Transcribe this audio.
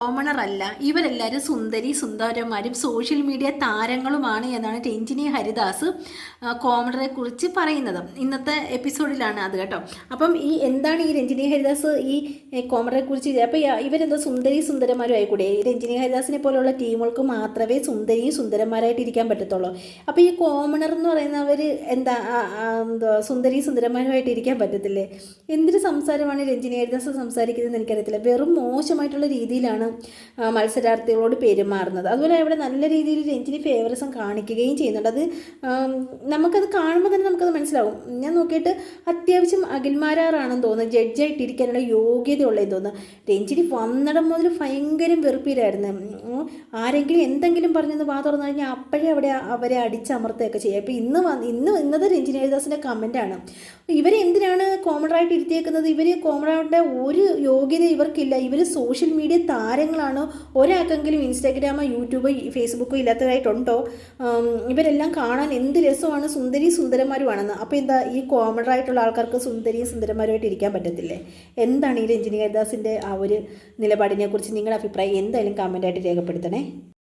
Commoner അല്ല, ഇവരെല്ലാവരും സുന്ദരി സുന്ദരന്മാരും സോഷ്യൽ മീഡിയ താരങ്ങളുമാണ് എന്നാണ് രഞ്ജിനി ഹരിദാസ് കോമണറെ കുറിച്ച് പറയുന്നത്. ഇന്നത്തെ എപ്പിസോഡിലാണ് അത് കേട്ടോ. അപ്പം എന്താണ് ഈ രഞ്ജിനി ഹരിദാസ് ഈ കോമണറെ കുറിച്ച് അപ്പോൾ ഇവരെന്തോ സുന്ദരി സുന്ദരന്മാരും ആയിക്കൂടെ? രഞ്ജിനി ഹരിദാസിനെ പോലുള്ള ടീമുകൾക്ക് മാത്രമേ സുന്ദരിയും സുന്ദരന്മാരായിട്ട് ഇരിക്കാൻ പറ്റത്തുള്ളൂ. അപ്പോൾ ഈ കോമണർ എന്ന് പറയുന്നവർ എന്താ സുന്ദരി സുന്ദരന്മാരുമായിട്ട് ഇരിക്കാൻ പറ്റത്തില്ലേ? എന്തൊരു സംസാരമാണ് രഞ്ജിനി ഹരിദാസ് സംസാരിക്കുന്നതെന്ന് എനിക്കറിയത്തില്ല. വെറും മോശമായിട്ടുള്ള രീതിയിലാണ് മത്സരാർത്ഥികളോട് പെരുമാറുന്നത്. അതുപോലെ അവിടെ നല്ല രീതിയിൽ രഞ്ജിനി ഫേവറിസം കാണിക്കുകയും ചെയ്യുന്നുണ്ട്. അത് നമുക്കത് കാണുമ്പോൾ തന്നെ നമുക്കത് മനസ്സിലാവും. ഞാൻ നോക്കിയിട്ട് അത്യാവശ്യം അഖിൽമാരാറാണെന്ന് തോന്നുന്നു, ജഡ്ജായിട്ടിരിക്കാനുള്ള യോഗ്യതയുള്ളതെന്ന് തോന്നുന്നു. രഞ്ജിനി വന്നിടം മുതൽ ഭയങ്കര വെറുപ്പിലായിരുന്നു. ആരെങ്കിലും എന്തെങ്കിലും പറഞ്ഞെന്ന് വാ തുറന്നു കഴിഞ്ഞാൽ അപ്പോഴേ അവരെ അടിച്ചമർത്തുകയൊക്കെ ചെയ്യുക. അപ്പോൾ ഇന്നത്തെ രഞ്ജിനി ഹരിദാസിൻ്റെ കമൻറ്റാണ്, ഇവരെന്തിനാണ് കോമണറായിട്ട് ഇരുത്തിയേക്കുന്നത്? ഇവർ കോമണറുടെ ഒരു യോഗ്യത ഇവർക്കില്ല. ഇവർ സോഷ്യൽ മീഡിയ താരങ്ങളാണ്. ഒരാൾക്കെങ്കിലും ഇൻസ്റ്റാഗ്രാമോ യൂട്യൂബോ ഫേസ്ബുക്കോ ഇല്ലാത്തതായിട്ടുണ്ടോ? ഇവരെല്ലാം കാണാൻ എന്ത് രസമാണ്, സുന്ദരി സുന്ദരന്മാരുമാണെന്ന്. അപ്പോൾ എന്താ ഈ കോമണറായിട്ടുള്ള ആൾക്കാർക്ക് സുന്ദരിയും സുന്ദരന്മാരുമായിട്ട് ഇരിക്കാൻ പറ്റത്തില്ലേ? എന്താണ് ഈ രഞ്ജിനി ഹരിദാസിൻ്റെ ആ ഒരു നിലപാടിനെ കുറിച്ച് നിങ്ങളുടെ അഭിപ്രായം എന്തായാലും കമൻറ്റായിട്ട് രേഖപ്പെടുത്തണേ.